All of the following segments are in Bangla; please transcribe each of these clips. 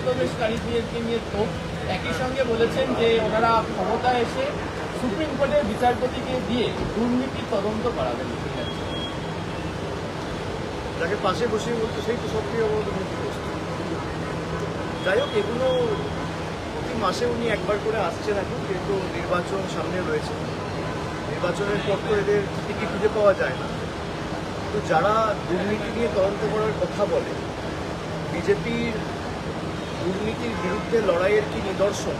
অনুপ্রবেশকারীদেরকে নিয়ে ক্ষোভ, একই সঙ্গে বলেছেন যে ওনারা ক্ষমতায় এসে সুপ্রিম কোর্টের বিচারপতিকে দিয়ে দুর্নীতির তদন্ত করাবেন। যাকে পাশে বসিয়ে বলতে সেই তো সক্রিয় দুর্নীতিগ্রস্ত। যাই হোক, এগুলো প্রতি মাসে উনি একবার করে আসছেন এখন, কিন্তু নির্বাচন সামনে রয়েছে। নির্বাচনের পর তো এদের টিকিট খুঁজে পাওয়া যায় না। তো যারা দুর্নীতি নিয়ে তদন্ত করার কথা বলে, বিজেপির দুর্নীতির বিরুদ্ধে লড়াইয়ের কি নিদর্শন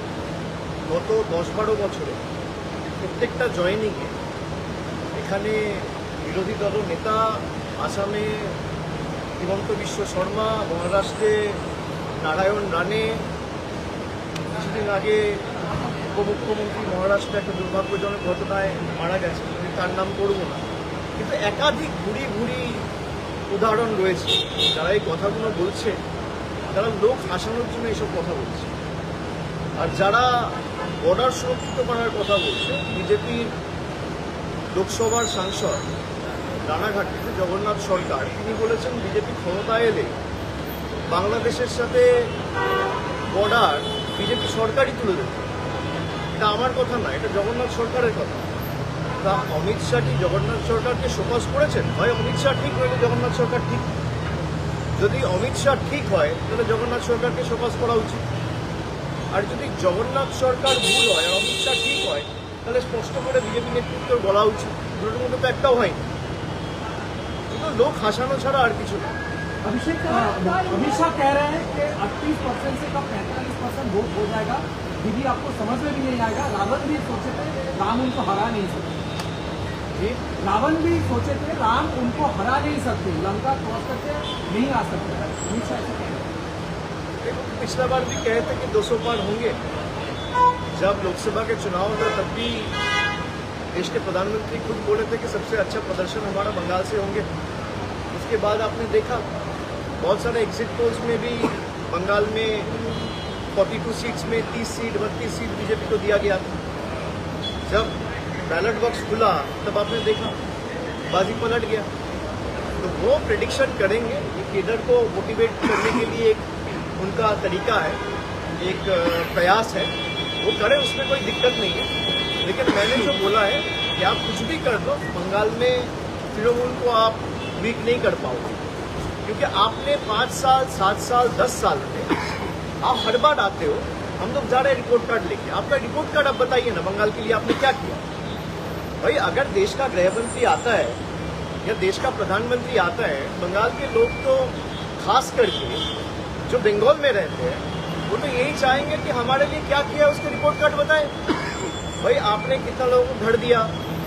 গত 10-12 বছরে প্রত্যেকটা জয়েনিংয়ে এখানে বিরোধী দল নেতা, আসামে হিমন্ত বিশ্ব শর্মা, মহারাষ্ট্রে নারায়ণ রানে, কিছুদিন আগে উপমুখ্যমন্ত্রী মহারাষ্ট্রে একটা দুর্ভাগ্যজনক ঘটনায় মারা গেছে, আমি তার নাম করব না, কিন্তু একাধিক ঘুরি ঘুরি উদাহরণ রয়েছে। যারা এই কথাগুলো বলছে তারা লোক হাসানোর জন্য এইসব কথা বলছে। আর যারা বর্ডার সুরক্ষিত করার কথা বলছে, বিজেপির লোকসভার সাংসদ রানাঘাটে জগন্নাথ সরকার, তিনি বলেছেন বিজেপি ক্ষমতায় এলে বাংলাদেশের সাথে বর্ডার বিজেপি সরকারই তুলে দেবে। এটা আমার কথা না, এটা জগন্নাথ সরকারের কথা। তা অমিত শাহ কি জগন্নাথ সরকারকে শোকজ করেছেন? হয় অমিত শাহ ঠিক, নইলে জগন্নাথ সরকার ঠিক। যদি অমিত শাহ ঠিক হয় তাহলে জগন্নাথ সরকারকে শোকজ করা উচিত। আর যদি জগন্নাথ সরকার ভুল হয় আর অমিত শাহ ঠিক হয়, তাহলে স্পষ্ট করে বিজেপি নেতৃত্বের বলা উচিত। দুটোর মধ্যে তো একটাও হয়নি। কিন্তু লোক হাসানো ছাড়া আর কিছু না। अभिषेक अमित शाह कह रहे हैं कि 38% से कब 45% वोट हो जाएगा। दीदी आपको समझ में भी नहीं आएगा। रावण भी सोचे थे राम उनको हरा नहीं सकते। रावण भी सोचे थे राम उनको हरा नहीं सकते, लंका क्रॉस करके नहीं आ सकते। अमित शाह ऐसे कह रहे हैं। पिछला बार भी कहे थे कि 200 पार होंगे। जब लोकसभा के चुनाव था तब भी देश के प्रधानमंत्री खुद बोले थे कि सबसे अच्छा प्रदर्शन हमारा बंगाल से होंगे। उसके बाद आपने देखा बहुत सारे एग्जिट पोल्स में भी बंगाल में 42 सीट्स में 30 सीट 32 सीट बीजेपी को दिया गया था। जब बैलेट बॉक्स खुला तब आपने देखा बाजी पलट गया। तो वो प्रेडिक्शन करेंगे, ये केडर को मोटिवेट करने के लिए एक उनका तरीका है, एक प्रयास है, वो करें, उसमें कोई दिक्कत नहीं है। लेकिन मैंने जो बोला है कि आप कुछ भी कर दो, बंगाल में तृणमूल को आप वीक नहीं कर पाओगे, क्योंकि आपने 5 साल 7 साल 10 साल में आप हर बार आते हो। हम लोग जा रहे हैं रिपोर्ट कार्ड लेके, आपका रिपोर्ट कार्ड आप बताइए ना, बंगाल के लिए आपने क्या किया। भाई अगर देश का गृह मंत्री आता है या देश का प्रधानमंत्री आता है, बंगाल के लोग तो खास करके जो बंगाल में रहते हैं वो तो यही चाहेंगे कि हमारे लिए क्या किया उसके रिपोर्ट कार्ड बताएं। भाई आपने कितना लोगों को घर दिया,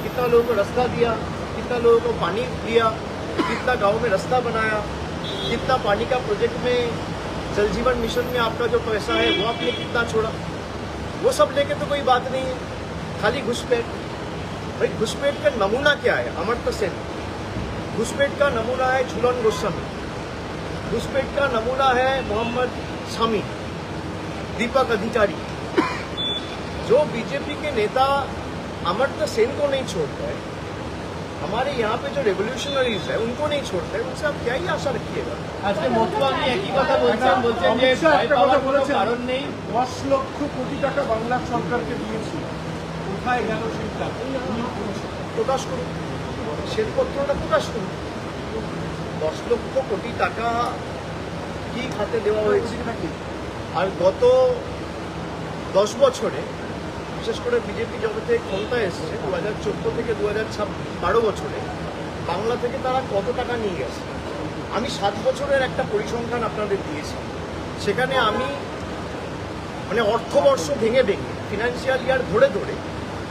कितना लोगों को रास्ता दिया, कितना लोगों को पानी दिया, कितना गांव में रास्ता बनाया, कितना पानी का प्रोजेक्ट में जल जीवन मिशन में आपका जो पैसा है वो आपने कितना छोड़ा। वो सब लेके तो कोई बात नहीं है, खाली घुसपैठ। भाई घुसपैठ का नमूना क्या है? अमर्त्य सेन। घुसपैठ का नमूना है झूलन गोस्वामी। घुसपैठ का नमूना है मोहम्मद शामी, दीपक अधिकारी। जो बीजेपी के नेता अमर्त्य सेन को नहीं छोड़ता है, हमारे यहाँ पे जो रेवोल्यूशनरीज है उनको नहीं छोड़ता है, उनसे आप क्या ही आशा रखिएगा। আজকে মতুয়ানি একই কথা বলছেন যে ভয় পাওয়ার কোনো কারণ নেই। 10 লক্ষ কোটি টাকা বাংলা সরকারকে দিয়েছি, কোথায় গেল সেটা প্রকাশ করুন, শ্বেতপত্রটা প্রকাশ করুন। 10 লক্ষ কোটি টাকা কি খাতে দেওয়া হয়েছে নাকি? আর গত 10 বছরে বিশেষ করে বিজেপি যবে থেকে ক্ষমতায় এসেছে 2014 থেকে 2012 বছরে বাংলা থেকে তারা কত টাকা নিয়ে গেছে। আমি 7 বছরের একটা পরিসংখ্যান আপনাদের দিয়েছি, সেখানে আমি মানে অর্থবর্ষ ভেঙে ভেঙে ফিনান্সিয়াল ইয়ার ধরে ধরে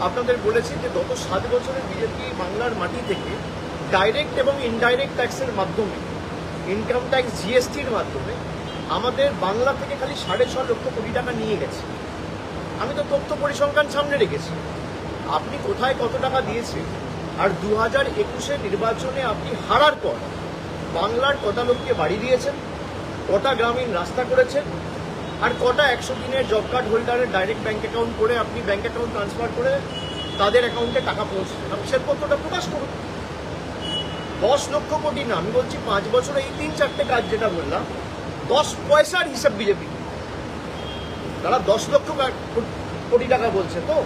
আপনাদের বলেছি যে গত 7 বছরে বিজেপি বাংলার মাটি থেকে ডাইরেক্ট এবং ইনডাইরেক্ট ট্যাক্সের মাধ্যমে, ইনকাম ট্যাক্স জিএসটির মাধ্যমে আমাদের বাংলা থেকে খালি 6.5 লক্ষ কোটি টাকা নিয়ে গেছে। আমি তো তথ্য পরিসংখ্যান সামনে রেখেছি। আপনি কোথায় কত টাকা দিয়েছে, আর 2021-এর নির্বাচনে আপনি হারার পর বাংলার কটা লোককে বাড়ি দিয়েছেন, কটা গ্রামীণ রাস্তা করেছেন, আর কটা 100 দিনের জব কার্ড হোল্ডারের ডাইরেক্ট ব্যাঙ্ক অ্যাকাউন্ট করে আপনি ব্যাঙ্ক অ্যাকাউন্ট ট্রান্সফার করে তাদের অ্যাকাউন্টে টাকা পৌঁছেছেন। আপনি শ্বেতপত্রটা প্রকাশ করুন। 10 লক্ষ কোটি না, আমি বলছি 5 বছরে এই 3-4টে কাজ যেটা বললাম, 10 পয়সার হিসাব বিজেপি। তারা 10 লক্ষ কোটি টাকা বলছে, তো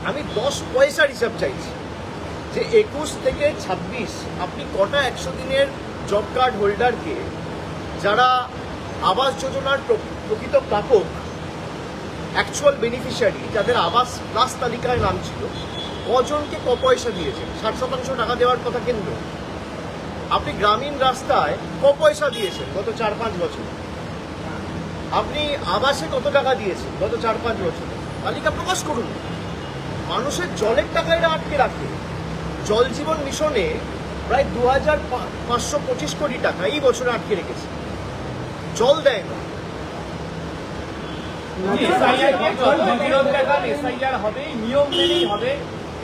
আমি 10 পয়সার হিসাব চাইছি যে 21 থেকে 26 আপনি কটা 100 দিনের জব কার্ড হোল্ডারকে, যারা আবাস যোজনার প্রকৃত প্রাপক, অ্যাকচুয়াল বেনিফিশিয়ারি, যাদের আবাস প্লাস তালিকায় নাম ছিল, কজনকে ক পয়সা দিয়েছেন? 60% টাকা দেওয়ার কথা কেন্দ্র। আপনি গ্রামীণ রাস্তায় ক পয়সা দিয়েছেন গত 4-5 বছর? আপনি আবাসে কত টাকা দিয়েছেন গত 4-5 বছর? তালিকা প্রকাশ করুন। মানুষের জলের টাকা এরা আটকে রাখে। জল জীবন মিশনে প্রায় 2525 কোটি টাকা এই বছরে আটকে রেখেছে, জল দেয় না। এসআইআর হবে, নিয়ম মেনেই হবে,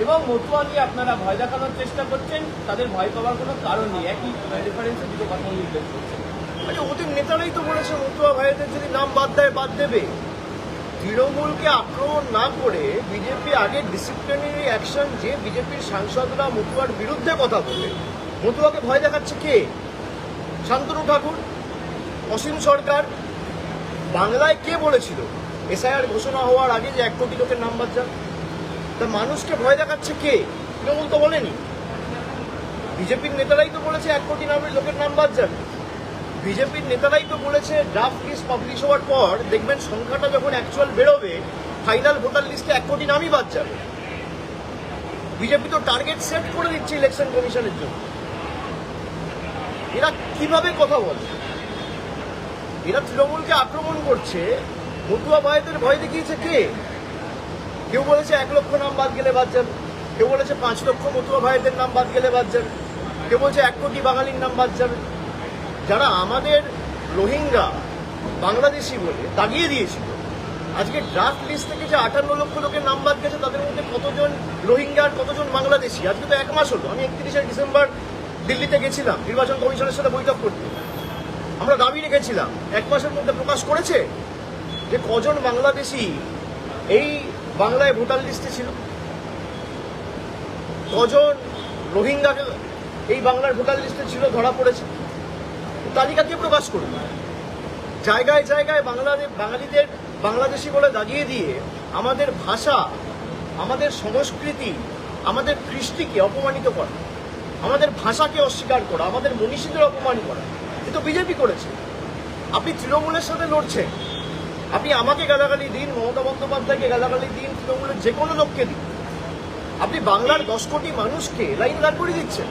এবং মতুয়াকে আপনারা ভয় দেখানোর চেষ্টা করছেন, তাদের ভয় পাওয়ার কোনো কারণ নেই। একই রেফারেন্সে দুটো কথা উল্লেখ করছেন। আরে ওদের নেতারাই তো বলেছে মতুয়া ভাইদের যদি নাম বাদ দেয় বাদ দেবে। তৃণমূলকে আক্রমণ না করে বিজেপি আগে ডিসিপ্লিনারি অ্যাকশন, যে বিজেপির সাংসদরা মতুয়ার বিরুদ্ধে কথা বলে, মতুয়াকে ভয় দেখাচ্ছে কে? শান্তনু ঠাকুর, অসীম সরকার। বাংলায় কে বলেছিল এসআইআর ঘোষণা হওয়ার আগে যে 1 কোটি লোকের নাম বাদ যান? তা মানুষকে ভয় দেখাচ্ছে কে? তৃণমূল তো বলেনি। বিজেপির নেতারাই তো বলেছে 1 কোটি লোকের নাম বাদ যান। বিজেপির নেতারাই তো বলেছে ড্রাফট লিস্ট পাবলিশ হওয়ার পর দেখবেন সংখ্যাটা যখন অ্যাকচুয়াল বেরোবে, ফাইনাল ভোটার লিস্টে 1 কোটি নামই বাদ যাবে। বিজেপি তো টার্গেট সেট করে দিচ্ছে ইলেকশন কমিশনের জন্য। এরা কিভাবে কথা বলে? এরা তৃণমূলকে আক্রমণ করছে, মতুয়া ভাইদের ভয় দেখিয়েছে কে? কেউ বলেছে 1 লক্ষ নাম বাদ গেলে বাদ যাবে, কেউ বলেছে 5 লক্ষ মতুয়া ভাইদের নাম বাদ গেলে বাদ যাবে, কেউ বলছে 1 কোটি বাঙালির নাম বাদ যাবে। যারা আমাদের রোহিঙ্গা বাংলাদেশি বলে দাগিয়ে দিয়েছিল, আজকে ড্রাফট লিস্ট থেকে যে 58 লক্ষ লোকের নাম বাদ গেছে, তাদের মধ্যে কতজন রোহিঙ্গা আর কতজন বাংলাদেশি? আজকে তো 1 মাস হলো। আমি 31শে ডিসেম্বর দিল্লিতে গেছিলাম নির্বাচন কমিশনের সাথে বৈঠক করতে। আমরা দাবি রেখেছিলাম 1 মাসের মধ্যে প্রকাশ করেছে যে কজন বাংলাদেশি এই বাংলায় ভোটার লিস্টে ছিল, কজন রোহিঙ্গা এই বাংলার ভোটার লিস্টে ছিল ধরা পড়েছে। তালিকাকে প্রকাশ করুন। জায়গায় জায়গায় বাঙালিদের বাংলাদেশি বলে দাগিয়ে দিয়ে আমাদের ভাষা, আমাদের সংস্কৃতি, আমাদের কৃষ্টিকে অপমানিত করা, আমাদের ভাষাকে অস্বীকার করা, আমাদের মনীষীদের অপমান করা, এ তো বিজেপি করেছে। আপনি তৃণমূলের সাথে লড়ছেন। আপনি আমাকে গালাগালি দিন, মমতা বন্দ্যোপাধ্যায়কে গালাগালি দিন, তৃণমূলের যে কোনো লোককে দিন, আপনি বাংলার 10 কোটি মানুষকে লাইন দাঁড় করে দিচ্ছেন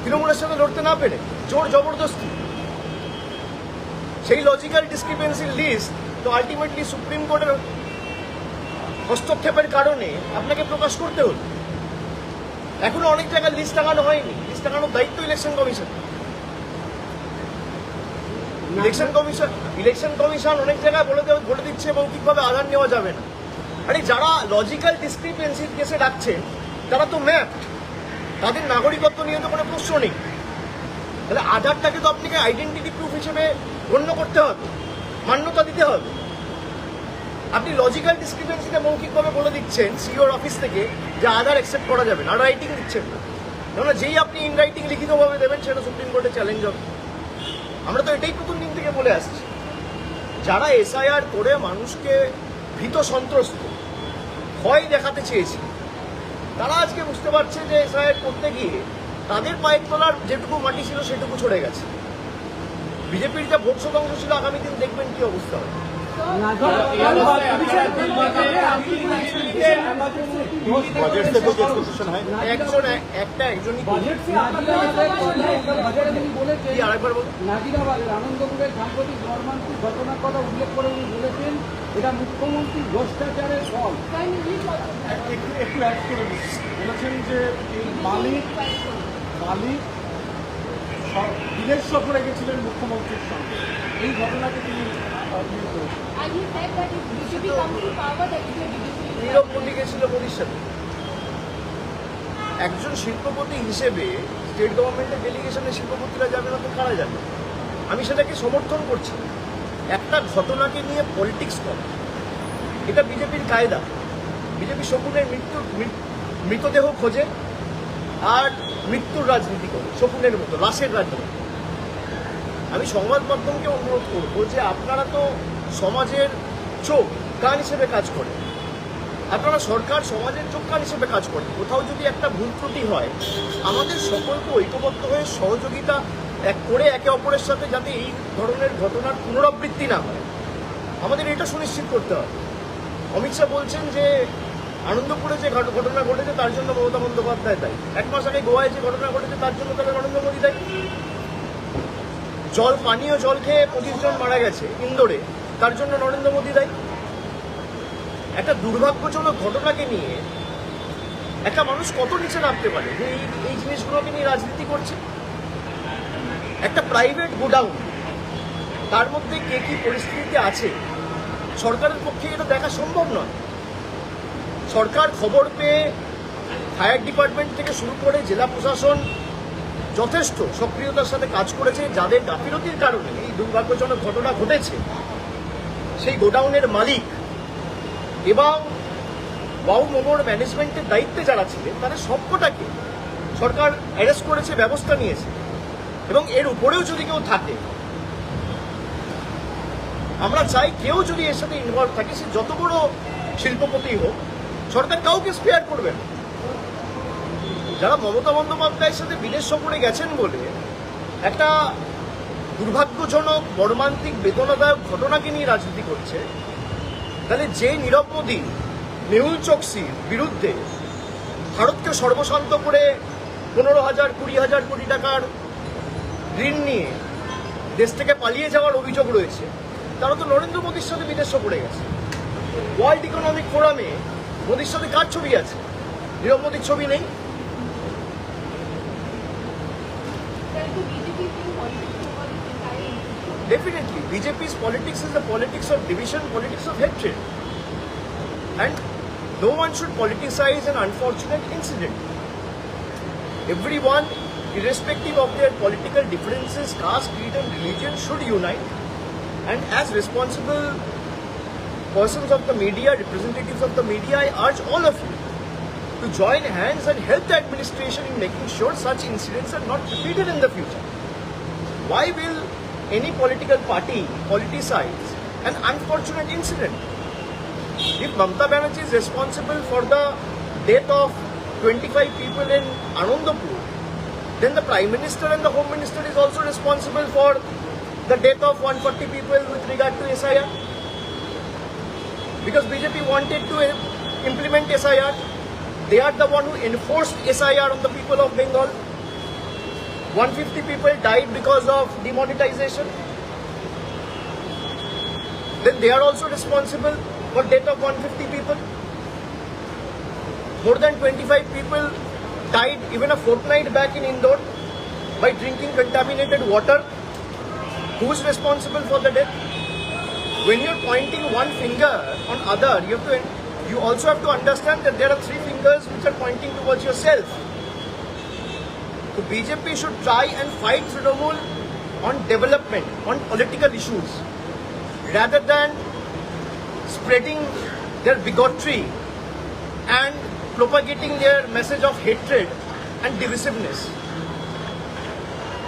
তৃণমূলের সাথে লড়তে না পেরে, জোর জবরদস্তি। সেই লজিক্যাল ডিসক্রিপেন্সির লিস্ট তো আলটিমেটলি সুপ্রিম কোর্টের হস্তক্ষেপের কারণে আপনাকে প্রকাশ করতে হলো। এখনো অনেক জায়গায় লিস্ট টাঙানো হয়নি। লিস্ট টাঙানোর দায়িত্ব ইলেকশন কমিশন। ইলেকশন কমিশন অনেক জায়গায় বলে দিচ্ছে মৌখিকভাবে আধার নেওয়া যাবে না। আরে যারা লজিক্যাল ডিসক্রিপেন্সির কেসে ডাকছেন তারা তো ম্যাপ, তাদের নাগরিকত্ব নিয়ে তো কোনো প্রশ্ন নেই। তাহলে আধারটাকে তো আপনাকে আইডেন্টিটি প্রুফ হিসেবে গণ্য করতে হবে, মান্যতা দিতে হবে। আপনি লজিক্যাল ডিসক্রিপেন্সিতে মৌখিকভাবে বলে দিচ্ছেন সিওর অফিস থেকে যে আধার অ্যাকসেপ্ট করা যাবে না, আর রাইটিং দিচ্ছেন না। কেননা যেই আপনি ইন রাইটিং লিখিতভাবে দেবেন সেটা সুপ্রিম কোর্টে চ্যালেঞ্জ হবে। আমরা তো এটাই প্রথম দিন থেকে বলে আসছি। যারা এসআইআর করে মানুষকে ভীত সন্ত্রস্ত, ভয় দেখাতে চেয়েছে, তারা আজকে বুঝতে পারছে যে এসআইআর করতে গিয়ে তাদের পায়ের তলার যেটুকু মাটি ছিল সেটুকু ছড়ে গেছে। বিজেপির যা ভোট শতাংশ ছিল, আগামী দিন দেখবেন কি অবস্থা হবে। बजट से कुछ एक्सपेक्टेशन है? একজনই बजट से आपका बजट में बोले কি আরেকবার বলুন। নাজিরাবাদের আনন্দপুরের সাম্প্রতিক মর্মান্তিক ঘটনার কথা উল্লেখ করে উনি বলেছেন এটা মুখ্যমন্ত্রী ভ্রষ্টাচারের ফল। একটু অ্যাড করে দিচ্ছি। বলেছেন যে এই মালিক বিদেশ সফরে গেছিলেন মুখ্যমন্ত্রীর সঙ্গে, এই ঘটনাকে তিনি And he said that if BJP comes to power, that is a BJP. নীরব মোদী গেছিল মোদীর সাথে। একজন শিল্পপতি হিসেবে স্টেট গভর্নমেন্টের ডেলিগেশনে শিল্পপতিরা যাবে না তো কারা যাবে? আমি সেটাকে সমর্থন করছি। একটা ঘটনাকে নিয়ে পলিটিক্স করে, এটা বিজেপির কায়দা। বিজেপি শকুনের মৃতদেহ খোঁজে আর মৃত্যুর রাজনীতি করে, শকুনের মতো লাশের রাজনীতি। আমি সংবাদ মাধ্যমকে অনুরোধ করবো যে আপনারা তো সমাজের চোখ কান হিসেবে কাজ করে, আপনারা সরকার সমাজের চোখ কান হিসেবে কাজ করে। কোথাও যদি একটা ভুল ত্রুটি হয়, আমাদের সকলকে ঐক্যবদ্ধ হয়ে সহযোগিতা করে একে অপরের সাথে যাতে এই ধরনের ঘটনার পুনরাবৃত্তি না হয়, আমাদের এটা সুনিশ্চিত করতে হবে। অমিত শাহ বলছেন যে আনন্দপুরে যে ঘটনা ঘটেছে তার জন্য মমতা বন্দ্যোপাধ্যায় দায়ী, 1 মাস আগে গোয়ায় যে ঘটনা ঘটেছে তার জন্য তাহলে নরেন্দ্র মোদী দায়ী। পানীয় জল খেয়ে 25 জন মারা গেছে ইন্দোরে, তার জন্য নরেন্দ্র মোদী দায়ী। একটা দুর্ভাগ্যজনক ঘটনাকে নিয়ে একটা মানুষ কত নিচে নামতে পারে যে এই জিনিসগুলোকে নিয়ে রাজনীতি করছে। একটা প্রাইভেট গোডাউন, তার মধ্যে কে কি পরিস্থিতিতে আছে সরকারের পক্ষে এটা দেখা সম্ভব নয়। সরকার খবর পেয়ে ফায়ার ডিপার্টমেন্ট থেকে শুরু করে জেলা প্রশাসন যথেষ্ট সক্রিয়তার সাথে কাজ করেছে। যাদের গাফিলতির কারণে এই দুর্ভাগ্যজনক ঘটনা ঘটেছে, সেই গোডাউনের মালিক এবং ওয়াও মোমোর ম্যানেজমেন্টের দায়িত্বে যারা ছিলেন তাদের সবকটাকে সরকার অ্যারেস্ট করেছে, ব্যবস্থা নিয়েছে। এবং এর উপরেও যদি কেউ থাকে, আমরা চাই কেউ যদি এর সাথে ইনভলভ থাকে, সে যত বড় শিল্পপতি হোক, সরকার কাউকে স্পেয়ার করবে না। যারা মমতা বন্দ্যোপাধ্যায়ের সাথে বিদেশ সফরে গেছেন বলে একটা দুর্ভাগ্যজনক মর্মান্তিক বেদনাদায়ক ঘটনাকে নিয়ে রাজনীতি করছে, তাহলে যে নীরব মোদী মেহুল চোকসির বিরুদ্ধে ভারতকে সর্বশান্ত করে 15,000 20,000 কোটি টাকার ঋণ নিয়ে দেশ থেকে পালিয়ে যাওয়ার অভিযোগ রয়েছে, তারা তো নরেন্দ্র মোদীর সাথে বিদেশ সফরে গেছে। ওয়ার্ল্ড ইকোনমিক ফোরামে মোদীর সাথে কার ছবি আছে? নীরব মোদীর ছবি নেই। Definitely, BJP's politics is the politics of division, politics of hatred. And no one should politicize an unfortunate incident. Everyone, irrespective of their political differences, caste, creed and religion, should unite. And as responsible persons of the media, representatives of the media, I urge all of you to join hands and help the administration in making sure such incidents are not repeated in the future. Why will any political party politicize an unfortunate incident? If Mamata Banerjee is responsible for the death of 25 people in Anandapur, then the Prime Minister and the Home Minister is also responsible for the death of 140 people with regard to SIR. Because BJP wanted to implement SIR, they are the one who enforced SIR on the people of Bengal. 150 people died because of demonetization. Then they are also responsible for death of 150 people. More than 25 people died even a fortnight back in Indore by drinking contaminated water. Who is responsible for the death? When you're pointing one finger on other, you also have to understand that there are 3 fingers which are pointing towards yourself. So BJP should try and fight Trinamool on development, on political issues, rather than spreading their bigotry and propagating their message of hatred and divisiveness.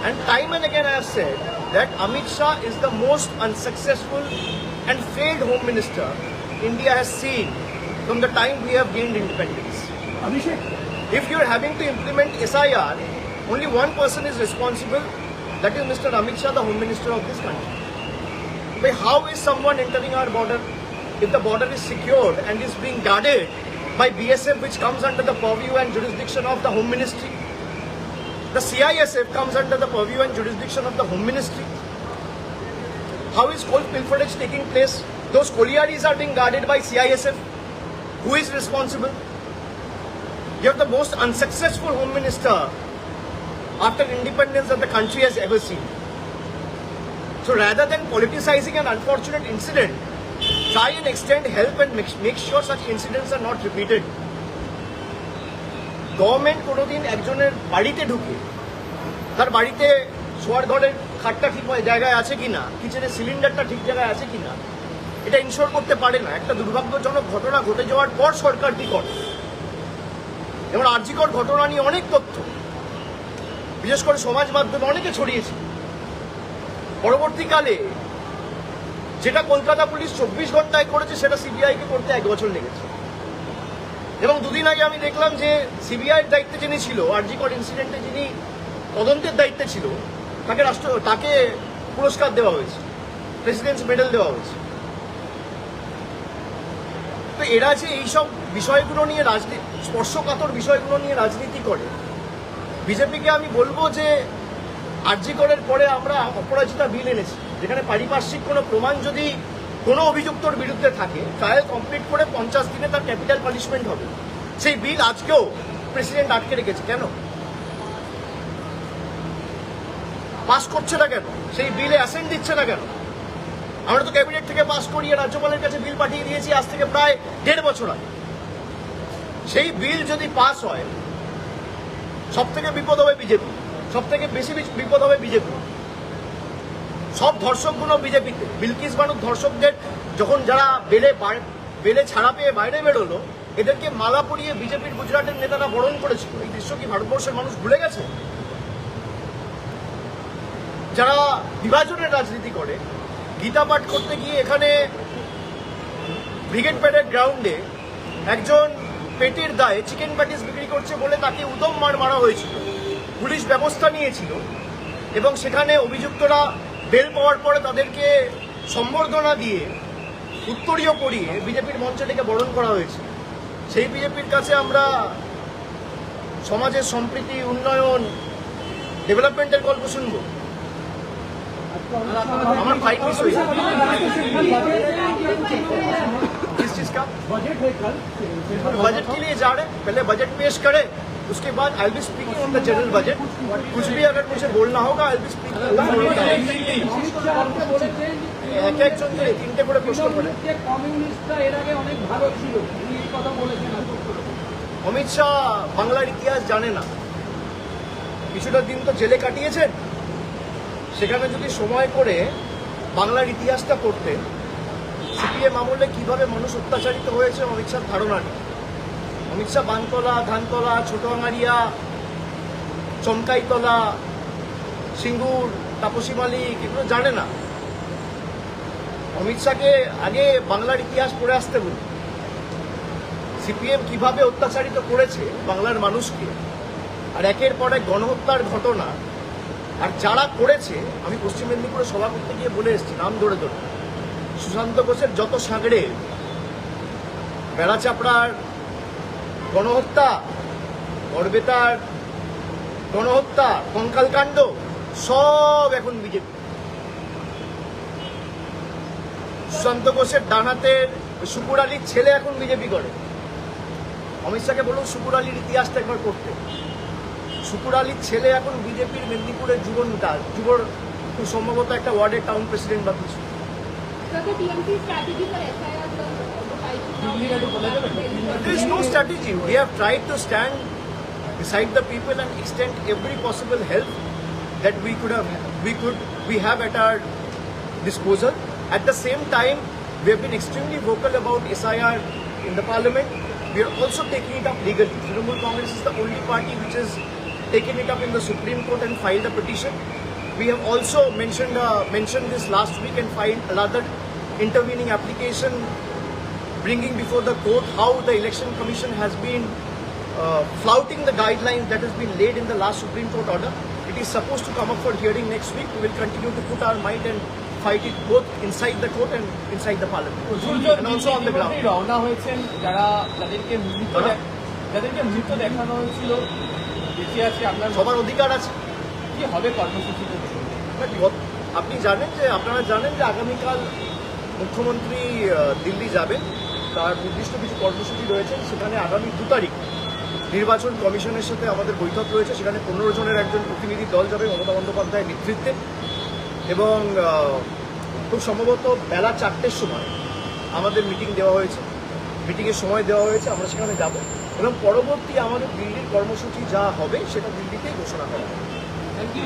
And time and again I have said that Amit Shah is the most unsuccessful and failed Home Minister India has seen from the time we have gained independence. Abhishek, If you are having to implement SIR, only one person is responsible, that is Mr. Amit Shah, the Home Minister of this country. But how is someone entering our border if the border is secured and is being guarded by BSF, which comes under the purview and jurisdiction of the Home Ministry? The CISF comes under the purview and jurisdiction of the Home Ministry. How is coal pilferage taking place? Those collieries are being guarded by CISF. Who is responsible? You are the most unsuccessful Home Minister after independence that the country has ever seen. So rather than politicizing an unfortunate incident, try and extend help and make sure such incidents are not repeated. Government কোনোদিন একজনের বাড়িতে ঢুকে তার বাড়িতে শোয়ার ঘরের খাটটা ঠিক জায়গায় আছে কিনা, কিচেনের সিলিন্ডারটা ঠিক জায়গায় আছে কিনা, এটা ইনশোর করতে পারে না। একটা দুর্ভাগ্যজনক ঘটনা ঘটে যাওয়ার পর সরকার কি করে? যেমন আরজিকর ঘটনা নিয়ে অনেক তথ্য বিশেষ করে সমাজ মাধ্যমে অনেকে ছড়িয়েছে। পরবর্তীকালে যেটা কলকাতা পুলিশ 24 ঘন্টায় করেছে সেটা সিবিআইকে করতে 1 বছর লেগেছে। এবং দুদিন আগে আমি দেখলাম যে সিবিআইয়ের দায়িত্বে যিনি ছিল, আরজি কর ইনসিডেন্টে যিনি তদন্তের দায়িত্বে ছিল, তাকে পুরস্কার দেওয়া হয়েছে, প্রেসিডেন্টস মেডেল দেওয়া হয়েছে। তো এরা যে এইসব বিষয়গুলো নিয়ে স্পর্শকাতর বিষয়গুলো নিয়ে রাজনীতি করে, বিজেপিকে আমি বলবো যে আরজি করের পরে আমরা অপরাজিতা বিল এনেছি, যেখানে পারিপার্শ্বিক কোনো প্রমাণ যদি কোনো অভিযুক্তর বিরুদ্ধে থাকে, ট্রায়াল কমপ্লিট করে 50 দিনে তার ক্যাপিটাল পানিশমেন্ট হবে। সেই বিল আজকেও প্রেসিডেন্ট আটকে রেখেছে। কেন পাস করছে না? কেন সেই বিলে অ্যাসেন্ট দিচ্ছে না? কেন? আমরা তো ক্যাবিনেট থেকে পাস করিয়ে রাজ্যপালের কাছে বিল পাঠিয়ে দিয়েছি আজ থেকে প্রায় 1.5 বছর আগে। সেই বিল যদি পাস হয়, সব থেকে বিপদ হবে বিজেপি, সব থেকে বেশি বিপদ হবে বিজেপি। সব ধর্ষকগুলো বিজেপিতে। বিলকিস বানুর ধর্ষকদের যখন যারা বেলে ছাড়া পেয়ে বাইরে বেরোলো, এদেরকে মালা পরিয়ে বিজেপির গুজরাটের নেতারা বরণ করেছিল। এই দৃশ্য কি ভারতবর্ষের মানুষ ভুলে গেছে? যারা বিভাজনের রাজনীতি করে, গীতা পাঠ করতে গিয়ে এখানে ব্রিগেড প্যারেড গ্রাউন্ডে একজন পেটের দায়ে চিকেন প্যাটিস বিক্রি করছে বলে তাকে উদম মারা হয়েছিল। পুলিশ ব্যবস্থা নিয়েছিল এবং সেখানে অভিযুক্তরা বেল পাওয়ার পরে তাদেরকে সম্বর্ধনা দিয়ে উত্তরীয় পরিয়ে বিজেপির মঞ্চে ডেকে বরণ করা হয়েছে। সেই বিজেপির কাছে আমরা সমাজের সম্প্রীতি, উন্নয়ন, ডেভেলপমেন্টের গল্প শুনবো? আমার फाइट मिस हुई किस चीज का? बजट है कल, बजट के लिए जा रहे हैं, पहले बजट पेश करें, उसके बाद I be speaking on the general budget. कुछ भी अगर मुझे बोलना होगा आई बी स्पीकिंग। এক একজনকে 3টে করে প্রশ্ন করে। কমিউনিস্টরা এর আগে অনেক ভালো ছিল, এই কথা বলেছেন। অমিত শাহ বাংলার ইতিহাস জানে না। কিছুটা দিন তো জেলে কাটিয়েছেন, সেখানে যদি সময় করে বাংলার ইতিহাসটা পড়তে, সিপিএম আমলে কিভাবে মানুষ অত্যাচারিত হয়েছে অমিত শাহর ধারণা নেই। অমিত শাহ বানতলা, ধানতলা, ছোটআঙারিয়া, চমকাইতলা, সিঙ্গুর, তাপসী মালিক এগুলো জানে না। অমিত শাহকে আগে বাংলার ইতিহাস পড়ে আসতে বলি, সিপিএম কিভাবে অত্যাচারিত করেছে বাংলার মানুষকে, আর একের পর এক গণহত্যার ঘটনা। আর যারা করেছে, আমি পশ্চিম মেদিনীপুরে সভা করতে গিয়ে বলে এসেছি নাম ধরে ধরে, সুশান্ত ঘোষের যত সাগরে, বেড়াচাপড়ার গণহত্যা, গড়বেতার গণহত্যা, কঙ্কালকাণ্ড, সব এখন বিজেপি। সুশান্ত ঘোষের ডানাতের শুকুর আলীর ছেলে এখন বিজেপি করে। অমিত শাহকে বলুন শুকুর আলীর ইতিহাসটা একবার করতে। শুকুর আলীর ছেলে এখন বিজেপির মেদিনীপুরের যুবর খুব সম্ভবত একটা ওয়ার্ডের টাউন প্রেসিডেন্ট বা কিছু। There is no strategy. We have tried to stand beside the people and extend every possible help that we have at our disposal. At the same time, we have been extremely vocal about SIR in the parliament. We are also taking it up legally. Trinamool Congress is the only party which has taken it up in the Supreme Court and filed a petition. We have also mentioned this last week and filed another intervening application bringing before the court how the Election Commission has been flouting the guidelines that has been laid in the last Supreme Court order. It is supposed to come up for hearing next week. We will continue to put our might and fight it both inside the court and inside the parliament and also on the ground. রওনা হয়েছেন যাদেরকে মৃত দেখানো হয়েছিল, বেঁচে আছে, আপনার সবার অধিকার আছে। কি হবে কর্মসূচিতে? আপনারা জানেন যে আগামীকাল মুখ্যমন্ত্রী দিল্লি যাবেন, তার নির্দিষ্ট কিছু কর্মসূচি রয়েছে। সেখানে আগামী 2 তারিখ নির্বাচন কমিশনের সাথে আমাদের বৈঠক রয়েছে। সেখানে 15 জনের একজন প্রতিনিধি দল যাবে মমতা বন্দ্যোপাধ্যায়ের নেতৃত্বে, এবং খুব সম্ভবত বেলা 4টের সময় আমাদের মিটিং দেওয়া হয়েছে, মিটিংয়ের সময় দেওয়া হয়েছে। আমরা সেখানে যাব এবং পরবর্তী আমাদের দিল্লির কর্মসূচি যা হবে সেটা দিল্লিতেই ঘোষণা করা হবে। Thank you.